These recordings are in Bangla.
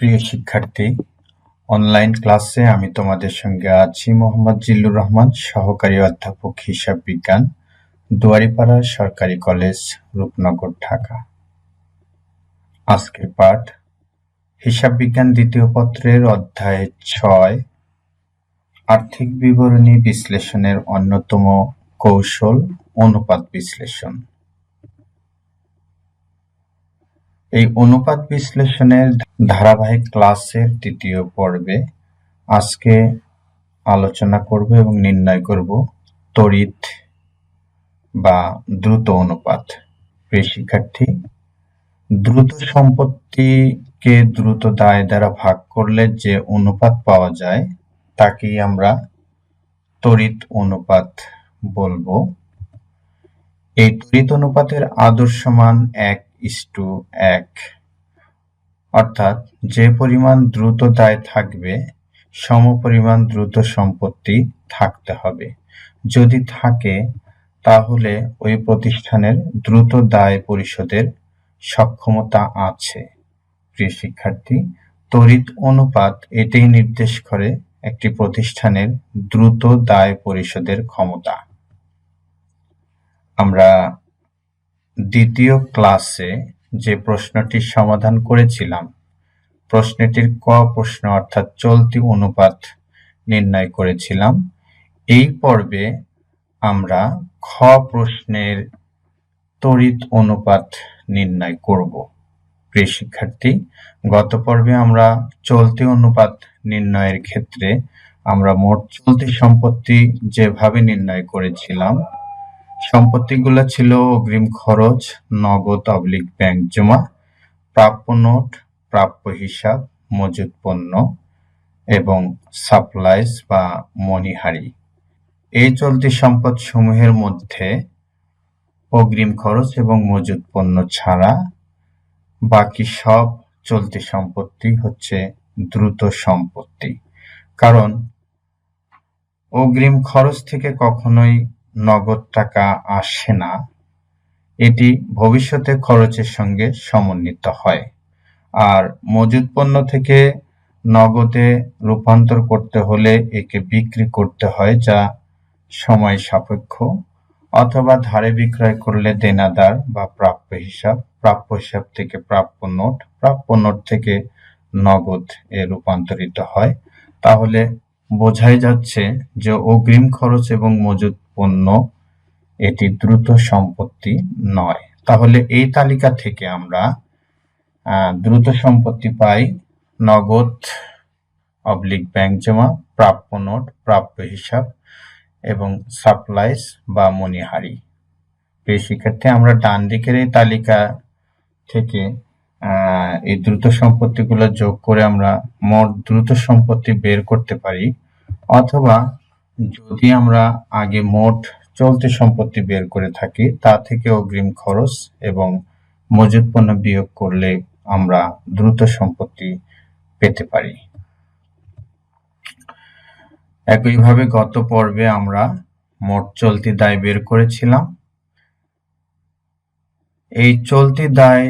প্রিয় শিক্ষার্থী, অনলাইন ক্লাসে আমি তোমাদের সঙ্গে আছি মোহাম্মদ জিল্লুর রহমান, সহকারী অধ্যাপক হিসাব বিজ্ঞান, দুয়ারীপাড়া সরকারি কলেজ, রূপনগর, ঢাকা। আজকের পাঠ হিসাব বিজ্ঞান দ্বিতীয় পত্রের অধ্যায় ৬, আর্থিক বিবরণী বিশ্লেষণের অন্যতম কৌশল অনুপাত বিশ্লেষণ। এই অনুপাত বিশ্লেষণের ধারাবাহিক ক্লাসের তৃতীয় পর্বে আজকে আলোচনা করব এবং নির্ণয় করব তড়িৎ বা দ্রুত অনুপাত। প্রিয় শিক্ষার্থী, দ্রুত সম্পত্তিকে দ্রুত দায় দ্বারা ভাগ করলে যে অনুপাত পাওয়া যায় তাকেই আমরা তড়িৎ অনুপাত বলবো। এই তড়িৎ অনুপাতের আদর্শ মান 1:1, অর্থাৎ যে পরিমাণ দ্রুত দায় থাকবে সমপরিমাণ দ্রুত সম্পত্তি থাকতে হবে। যদি থাকে তাহলে ওই প্রতিষ্ঠানের দ্রুত দায় পরিশোধের সক্ষমতা আছে। প্রিয় শিক্ষার্থী, তড়িৎ অনুপাত এটাই নির্দেশ করে একটি প্রতিষ্ঠানের দ্রুত দায় পরিশোধের ক্ষমতা। আমরা দ্বিতীয় ক্লাসে যে প্রশ্নটির সমাধান করেছিলাম, প্রশ্নটির ক প্রশ্ন অর্থাৎ চলতি অনুপাত নির্ণয় করেছিলাম। এই পর্বে আমরা খ প্রশ্নের তড়িৎ অনুপাত নির্ণয় করব। প্রিয় শিক্ষার্থী, গত পর্বে আমরা চলতি অনুপাত নির্ণয়ের ক্ষেত্রে আমরা মোট চলতি সম্পত্তি যেভাবে নির্ণয় করেছিলাম, সম্পত্তিগুলো ছিল অগ্রিম খরচ, নগদ অবলিক ব্যাংক জমা, প্রাপ্য নোট, প্রাপ্য হিসাব, মজুত পণ্য এবং সাপ্লাইস বা মণিহারি। এই চলতি সম্পদ সমূহের মধ্যে অগ্রিম খরচ এবং মজুত পণ্য ছাড়া বাকি সব চলতি সম্পত্তি হচ্ছে দ্রুত সম্পত্তি। কারণ অগ্রিম খরচ থেকে কখনোই নগদ টাকা আসে না, এটি ভবিষ্যতে খরচের সঙ্গে সমন্বিত হয়। আর মজুত পণ্য থেকে নগদে রূপান্তর করতে হলে একে বিক্রি করতে হয়, যা সময় সাপেক্ষ, অথবা ধারে বিক্রয় করলে দেনাদার বা প্রাপ্য হিসাব থেকে প্রাপ্য নোট থেকে নগদ এ রূপান্তরিত হয়। তাহলে বোঝাই যাচ্ছে যে অগ্রিম খরচ এবং মজুত পণ্য এটি দ্রুত সম্পত্তি নয়। তাহলে এই তালিকা থেকে আমরা দ্রুত সম্পত্তি পাই নগদ অবলিক ব্যাংক জমা, প্রাপ্য নোট, প্রাপ্য হিসাব এবং সাপ্লাইস বা মণিহারি। প্রিয় শিক্ষার্থী, আমরা ডান দিকের এই তালিকা থেকে এই দ্রুত সম্পত্তিগুলো যোগ করে আমরা মোট দ্রুত সম্পত্তি বের করতে পারি, অথবা যদি আমরা আগে মোট চলতি সম্পত্তি বের করে থাকি তা থেকে অগ্রিম খরচ এবং মজুত পণ্য বিয়োগ করলে আমরা দ্রুত সম্পত্তি পেতে পারি। একইভাবে গত পর্বে আমরা মোট চলতি দায় বের করেছিলাম। এই চলতি দায়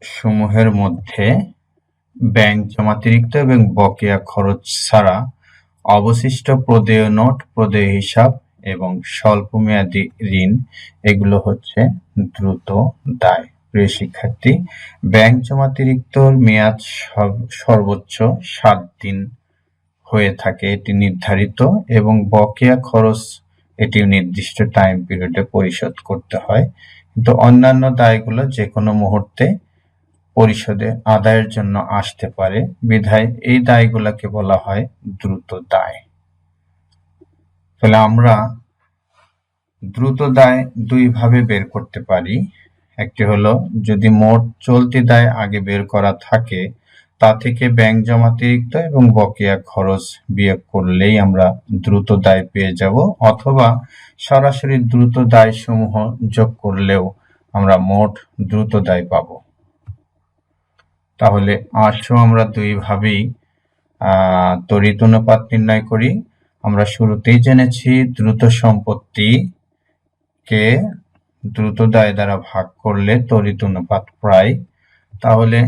সমূহের মধ্যে ব্যাংক জমাতিরিক্ত এবং বকেয়া খরচ ছাড়া অবশিষ্ট প্রদেয় নোট, প্রদেয় হিসাব এবং স্বল্প মেয়াদী ঋণ, এগুলো হচ্ছে দ্রুত দায়। প্রিয় শিক্ষার্থী, ব্যাংক জমাতিরিক্তর মেয়াদ সর্বোচ্চ 7 দিন হয়ে থাকে, এটি নির্ধারিত, এবং বকেয়া খরচ এটি নির্দিষ্ট টাইম পিরিয়ডে পরিশোধ করতে হয়। কিন্তু অন্যান্য দায়গুলো যে কোনো মুহূর্তে পরিশোধে আদায়ের জন্য আসতে পারে, বিধায় এই দায়গুলোকে বলা হয় দ্রুত দায়। তাহলে আমরা দ্রুত দায় দুই ভাবে বের করতে পারি। একটি হলো যদি মোট চলতি দায় আগে বের করা থাকে তা থেকে ব্যাংক জমাতিরিক্ত এবং বকেয়া খরচ বিয়োগ করলেই আমরা দ্রুত দায় পেয়ে যাব, অথবা সরাসরি দ্রুত দায় সমূহ যোগ করলেও আমরা মোট দ্রুত দায় পাব। তাহলে আসো আমরা দুই ভাবেই তড়িৎ অনুপাত নির্ণয় করি। আমরা শুরুতেই জেনেছি দ্রুত সম্পত্তিকে দ্রুত দায় দ্বারা ভাগ করলে তড়িৎ অনুপাত প্রায়। তাহলে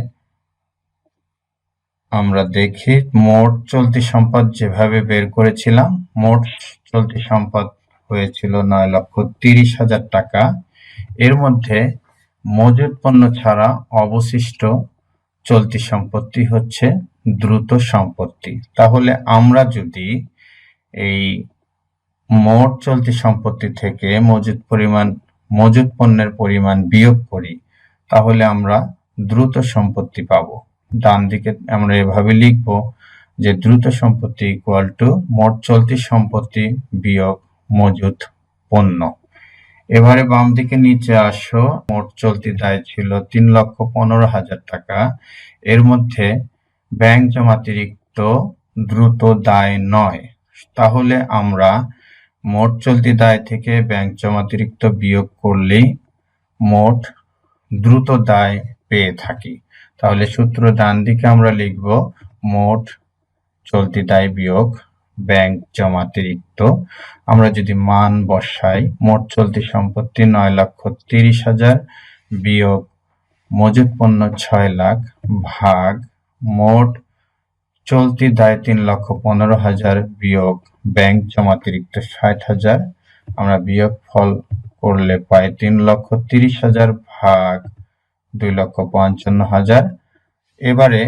আমরা দেখি মোট চলতি সম্পদ যেভাবে বের করেছিলাম, মোট চলতি সম্পদ হয়েছিল 9,30,000 টাকা। এর মধ্যে মজুত পণ্য ছাড়া অবশিষ্ট চলতি সম্পত্তি হচ্ছে দ্রুত সম্পত্তি। তাহলে আমরা যদি এই মোট চলতি সম্পত্তি থেকে মজুত পণ্যের পরিমাণ বিয়োগ করি, তাহলে আমরা দ্রুত সম্পত্তি পাবো। ডান দিকে আমরা এভাবে লিখব যে দ্রুত সম্পত্তি ইকুয়াল টু মোট চলতি সম্পত্তি বিয়োগ মজুত পণ্য। এবারে বাম দিকে নিচে আসো, মোট চলতি দায় ছিল 3,15,000 টাকা। এর মধ্যে ব্যাংক জমাতিরিক্ত দ্রুত দায় নয়। তাহলে আমরা মোট চলতি দায় থেকে ব্যাংক জমাতিরিক্ত বিয়োগ করলেই মোট দ্রুত দায় পেয়ে থাকি। তাহলে সূত্র ডান দিকে আমরা লিখব মোট চলতি দায় বিয়োগ ব্যাংক জমাতিরিক্ত। আমরা যদি মান বসাই, মোট চলতি সম্পত্তি 9,30,000 বিয়োগ মজুত পণ্য 6 লাখ ভাগ মোট চলতি দায় 3,15,000 বিয়োগ ব্যাংক জমাতিরিক্ত 60,000। আমরা বিয়োগ ফল করলে পাই 3,30,000 ভাগ 2,55,000। এবারে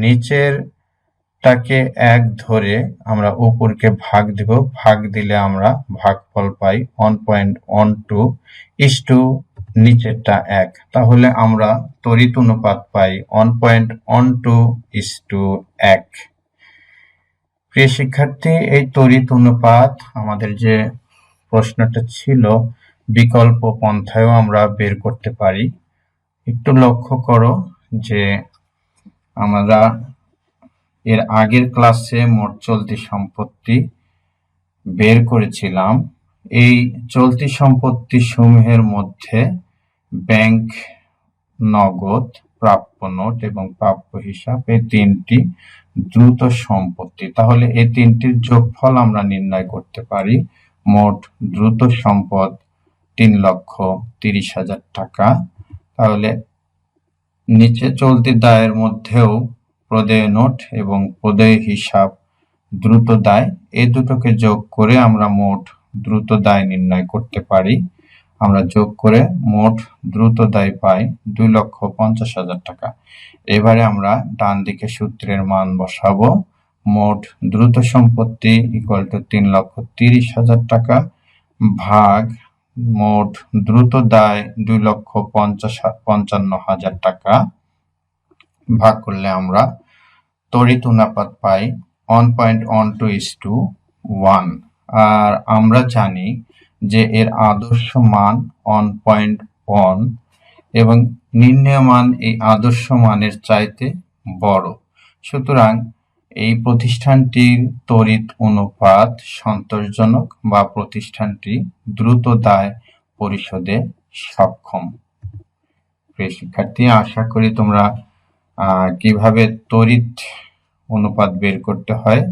নিচেরটাকে 1 ধরে আমরা উপরকে ভাগ দিব, ভাগ দিলে আমরা ভাগফল পাই 1.12 নিচেরটা 1। তাহলে আমরা তড়িৎ অনুপাত পাই 1.12:1। প্রিয় শিক্ষার্থী, এই তড়িৎ অনুপাত আমাদের যে প্রশ্নটা ছিল বিকল্প পন্থায়ও আমরা বের করতে পারি। একটু লক্ষ্য করো যে আমরা এর আগের ক্লাসে মোট চলতি সম্পত্তি বের করেছিলাম। এই চলতি সম্পত্তি সমূহের মধ্যে ব্যাংক নগদ, প্রাপ্য নোট এবং প্রাপ্য হিসাব, এই তিনটি দ্রুত সম্পত্তি। তাহলে এই তিনটির যোগফল আমরা নির্ণয় করতে পারি। মোট দ্রুত সম্পদ 3,30,000 টাকা। তাহলে নিচে চলতি দায়ের মধ্যেও প্রদেয় নোট এবং প্রদেয় হিসাব দ্রুত দায়, এই দুটোকে যোগ করে আমরা মোট দ্রুত দায় নির্ণয় করতে পারি। আমরা যোগ করে মোট দ্রুত দায় পাই 2,50,000 টাকা। এবারে আমরা ডান দিকে সূত্রের মান বসাবো। মোট দ্রুত সম্পত্তি ইকুয়াল টু 3,30,000 টাকা ভাগ মোট দ্রুত দায় 2,55,000 টাকা। ভাগ করলে আমরা তড়িৎ অনুপাত পাই 1.12:1। আর আমরা জানি যে এর আদর্শ মান 1.1 এবং নির্ণেয় মান এই আদর্শ মানের চাইতে বড়। সুতরাং এই প্রতিষ্ঠানটির তড়িৎ অনুপাত সন্তোষজনক বা প্রতিষ্ঠানটি দ্রুত দায় পরিশোধে সক্ষম। প্রিয় শিক্ষার্থী, আশা করি তোমরা কিভাবে তড়িৎ অনুপাত বের করতে হয়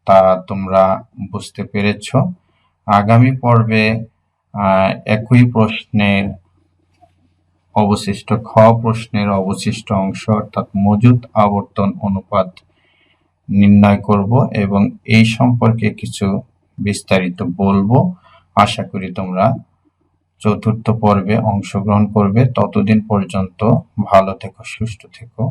তা তোমরা বুঝতে পেরেছ। আগামী পর্বে একই প্রশ্নের অবশিষ্ট খ প্রশ্নের অবশিষ্ট অংশ অর্থাৎ মজুত আবর্তন অনুপাত নির্ণয় করব এবং এই সম্পর্কে কিছু বিস্তারিত বলবো। আশা করি তোমরা চতুর্থ পর্বে অংশগ্রহণ করবে। ততদিন পর্যন্ত ভালো থেকো, সুস্থ থেকো।